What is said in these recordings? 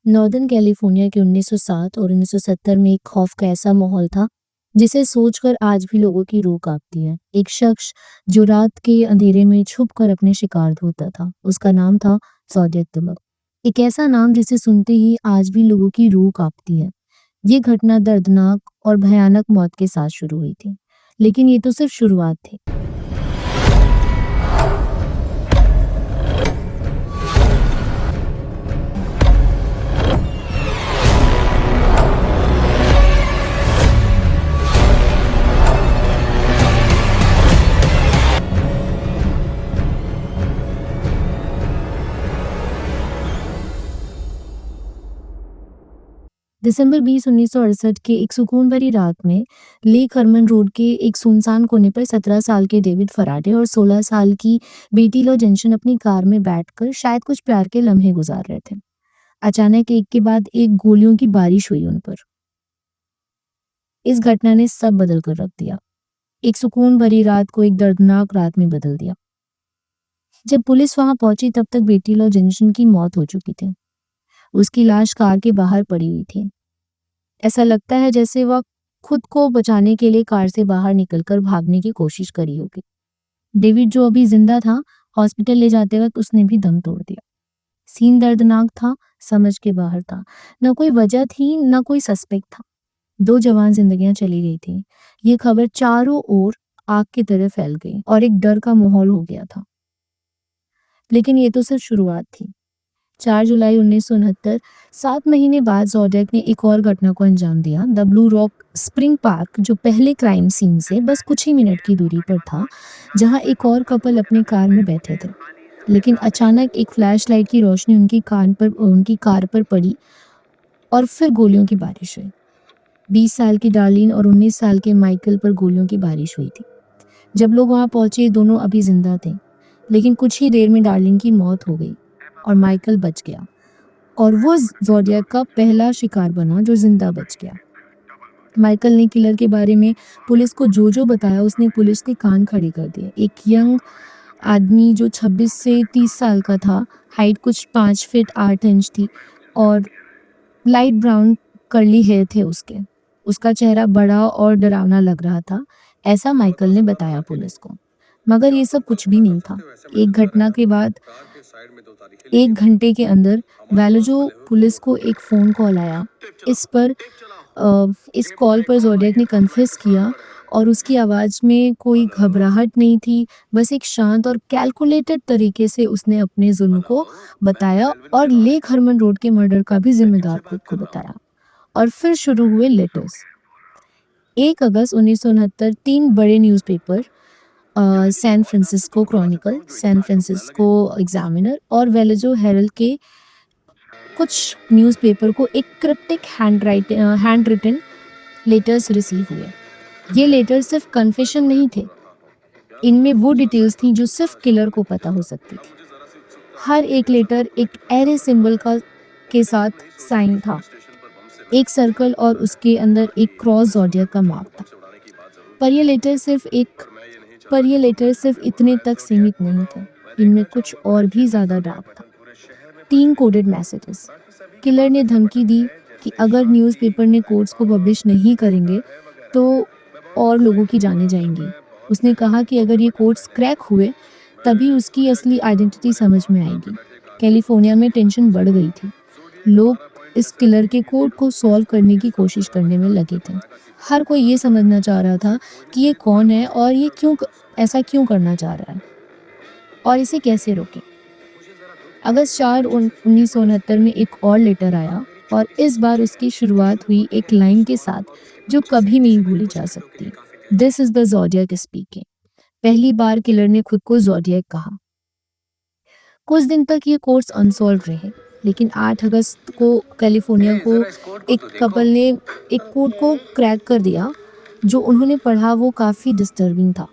Northern California के 1907 और 1970 में एक खौफ का ऐसा माहौल था जिसे सोचकर आज भी लोगों की रूह कांपती है। एक शख्स जो रात के अंधेरे में छुपकर अपने शिकार ढूंढता था, उसका नाम था ज़ोडिएक किलर। एक ऐसा नाम जिसे सुनते ही आज भी लोगों की रूह कांपती है। ये घटना दर्दनाक और भयानक मौत के साथ शुरू हुई थी, लेकिन ये तो सिर्फ शुरुआत थी। दिसंबर 20, 1968 की एक सुकून भरी रात में लेक हरमन रोड के एक सुनसान कोने पर 17 साल के डेविड फराडे और 16 साल की बेटी लो जेंशन अपनी कार में बैठकर शायद कुछ प्यार के लम्हे गुजार रहे थे। अचानक एक के बाद एक गोलियों की बारिश हुई उन पर। इस घटना ने सब बदल कर रख दिया। एक सुकून भरी रात को एक दर्दनाक रात में बदल दिया। जब पुलिस वहां पहुंची तब तक बेटी लो जेंशन की मौत हो चुकी थी। उसकी लाश कार के बाहर पड़ी हुई थी। ऐसा लगता है जैसे वह खुद को बचाने के लिए कार से बाहर निकलकर भागने की कोशिश करी होगी। डेविड जो अभी जिंदा था, हॉस्पिटल ले जाते वक्त उसने भी दम तोड़ दिया। सीन दर्दनाक था, समझ के बाहर था। न कोई वजह थी, न कोई सस्पेक्ट था। 2 जवान जिंदगियां चली गई थी। ये खबर चारों ओर आग की तरह फैल गई और एक डर का माहौल हो गया था। लेकिन ये तो सिर्फ शुरुआत थी। 4 जुलाई 1969, 7 महीने बाद ज़ोडिएक ने एक और घटना को अंजाम दिया। The blue rock spring park, जो पहले क्राइम सीन से बस कुछ ही मिनट की दूरी पर था, जहां एक और कपल अपनी कार में बैठे थे। लेकिन अचानक एक फ्लैशलाइट की रोशनी उनकी कार पर पड़ी और फिर गोलियों की बारिश हुई। 20 साल की डार्लिन और 19 साल के माइकल पर गोलियों की बारिश हुई थी। जब लोग वहां पहुंचे, दोनों अभी जिंदा थे, लेकिन कुछ ही देर में डार्लिन की मौत हो गई और माइकल बच गया। और वो ज़ोडिएक का पहला शिकार बना जो जिंदा बच गया। माइकल ने किलर के बारे में पुलिस को जो बताया, उसने पुलिस के कान खड़े कर दिए। एक यंग आदमी जो 26 से 30 साल का था, हाइट कुछ 5 फीट 8 इंच थी और लाइट ब्राउन कर्ली हेयर थे उसके। उसका चेहरा बड़ा और डरावना लग रहा था, ऐसा माइकल ने बताया पुलिस को। मगर ये सब कुछ भी नहीं था। एक घटना के बाद 1 घंटे के अंदर वैलोजो पुलिस को एक फ़ोन कॉल आया। इस कॉल पर ज़ोडिएक ने कन्फेस किया और उसकी आवाज़ में कोई घबराहट नहीं थी, बस एक शांत और कैलकुलेटेड तरीके से उसने अपने जुर्म को बताया और लेक हरमन रोड के मर्डर का भी ज़िम्मेदार खुद को बताया। और फिर शुरू हुए लेटर्स। 1 अगस्त 1969, 3 बड़े newspaper, San Francisco Chronicle, San Francisco Examiner और वेलोजो हेरल्ड के कुछ न्यूज़पेपर को एक cryptic handwritten letters receive हुए। ये लेटर्स सिर्फ कन्फेशन नहीं थे, इनमें वो डिटेल्स थी जो सिर्फ किलर को पता हो सकती थी। हर एक लेटर एक एरे सिंबल के साथ साइन था, एक सर्कल और उसके अंदर एक क्रॉस ज़ोडिएक का मार्क था। पर ये लेटर सिर्फ इतने तक सीमित नहीं थे। इनमें कुछ और भी ज़्यादा डार्क था। 3 कोडेड मैसेजेस। किलर ने धमकी दी कि अगर न्यूज़पेपर ने कोड्स को पब्लिश नहीं करेंगे तो और लोगों की जानें जाएंगी। उसने कहा कि अगर ये कोड्स क्रैक हुए तभी उसकी असली आइडेंटिटी समझ में आएगी। कैलिफोर्निया में टेंशन बढ़ गई थी। लोग इस किलर के कोड को सॉल्व करने की कोशिश करने में लगे थे। हर कोई ये समझना चाह रहा था कि ये कौन है और ये ऐसा क्यों करना चाह रहा है और इसे कैसे रोकें। अगस्त 4, 1969 में एक और लेटर आया और इस बार उसकी शुरुआत हुई एक लाइन के साथ जो कभी नहीं भूली जा सकती। This is the zodiac speaking. पहली बार किलर ने खुद को ज़ोडिएक कहा। कुछ दिन तक ये कोड्स अनसॉल्व रहे, लेकिन 8 अगस्त को कैलिफोर्निया को एक कपल ने एक कोड को क्रैक कर दिया। जो उन्होंने पढ़ा वो काफ़ी डिस्टर्बिंग था।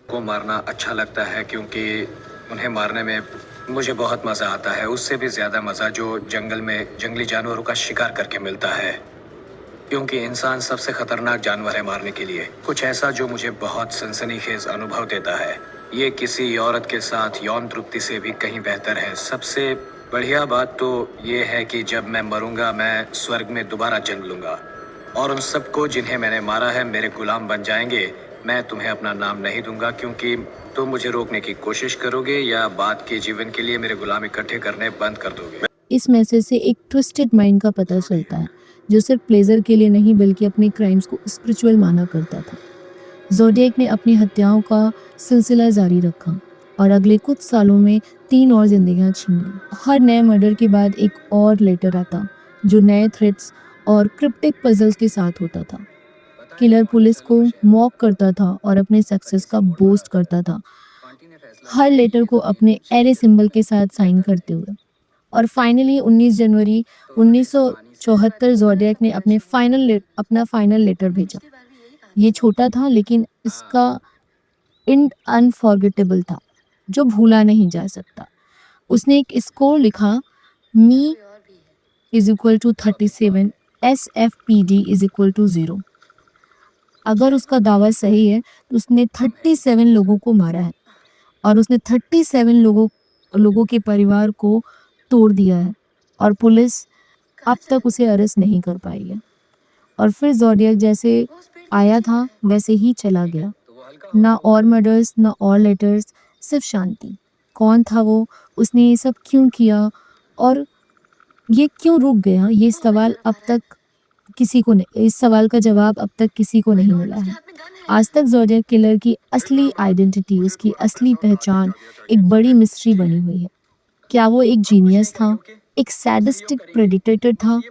को मारना अच्छा लगता है क्योंकि उन्हें मारने में मुझे बहुत मज़ा आता है, उससे भी ज़्यादा मज़ा जो जंगल में जंगली जानवरों का शिकार करके मिलता है, क्योंकि इंसान सबसे खतरनाक जानवर है मारने के लिए। कुछ ऐसा जो मुझे बहुत सनसनीखेज अनुभव देता है। ये किसी औरत के साथ यौन तृप्ति से भी कहीं बेहतर है। सबसे बढ़िया बात तो ये है कि जब मैं मरूंगा मैं स्वर्ग में दोबारा जन्म लूंगा और उन सबको जिन्हें मैंने मारा है मेरे गुलाम बन जाएंगे। मैं तुम्हें अपना नाम नहीं दूंगा क्योंकि तुम मुझे रोकने की कोशिश करोगे या बाद के जीवन के लिए मेरे गुलाम इकट्ठे करने बंद कर दोगे। इस मैसेज से एक ट्विस्टेड माइंड का पता चलता है, जो सिर्फ प्लेजर के लिए नहीं बल्कि अपने क्राइम्स को स्पिरिचुअल माना करता था। ज़ोडिएक ने अपनी हत्याओं का सिलसिला जारी रखा और अगले कुछ सालों में 3 और जिंदगियां छीन ली। हर नए मर्डर के बाद एक और लेटर आता, जो नए थ्रेट्स और क्रिप्टिक पजल्स के साथ होता था। किलर पुलिस को मॉक करता था और अपने सक्सेस का बोस्ट करता था, हर लेटर को अपने एरे सिंबल के साथ साइन करते हुए। और फाइनली 19 जनवरी 1974 ज़ोडिएक ने अपना फाइनल लेटर भेजा। ये छोटा था लेकिन इसका एंड अनफॉरगेटेबल था, जो भूला नहीं जा सकता। उसने एक स्कोर लिखा, me is equal to 37, SFPD is equal to 0। अगर उसका दावा सही है तो उसने 37 लोगों को मारा है और उसने 37 लोगों के परिवार को तोड़ दिया है और पुलिस अब तक उसे अरेस्ट नहीं कर पाई है। और फिर ज़ोडिएक जैसे आया था वैसे ही चला गया। ना और मर्डर्स, ना और लेटर्स, सिर्फ शांति। कौन था वो? उसने ये सब क्यों किया? और ये क्यों रुक गया? इस सवाल का जवाब अब तक किसी को नहीं मिला है। आज तक ज़ोडिएक किलर की असली आइडेंटिटी, उसकी असली पहचान एक बड़ी मिस्ट्री बनी हुई है। क्या वो एक जीनियस था, एक सैडिस्टिक प्रेडिटेटर था,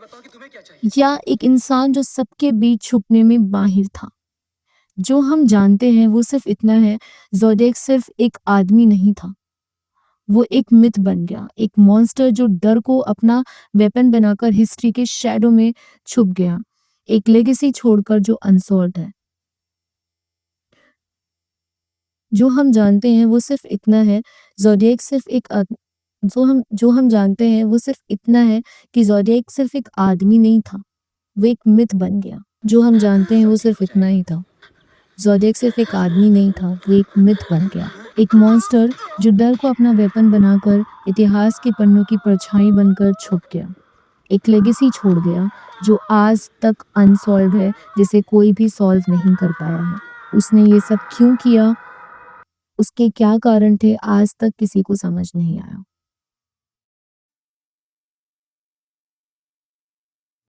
या एक इंसान जो सबके बीच छुपने में माहिर था? जो हम जानते हैं वो सिर्फ इतना है, ज़ोडिएक सिर्फ एक आदमी नहीं था, वो एक मिथ बन गया, एक मॉन्स्टर जो डर को अपना वेपन बनाकर हिस्ट्री के शैडो में छुप गया, एक लेगेसी छोड़कर जो अनसॉल्व्ड है। जो हम जानते हैं वो सिर्फ इतना है, ज़ोडिएक सिर्फ एक जो हम जानते हैं वो सिर्फ इतना है कि ज़ोडिएक सिर्फ एक आदमी नहीं था, वो एक मिथ बन गया। जो हम जानते हैं वो सिर्फ इतना ही था, ज़ोडिएक सिर्फ एक आदमी नहीं था, वो एक मिथ बन गया, एक मॉन्स्टर जो डर को अपना वेपन बनाकर इतिहास के पन्नों की परछाई बनकर छुप गया, एक लेगेसी छोड़ गया जो आज तक अनसॉल्व है, जिसे कोई भी सॉल्व नहीं कर पाया है। उसने ये सब क्यों किया, उसके क्या कारण थे, आज तक किसी को समझ नहीं आया।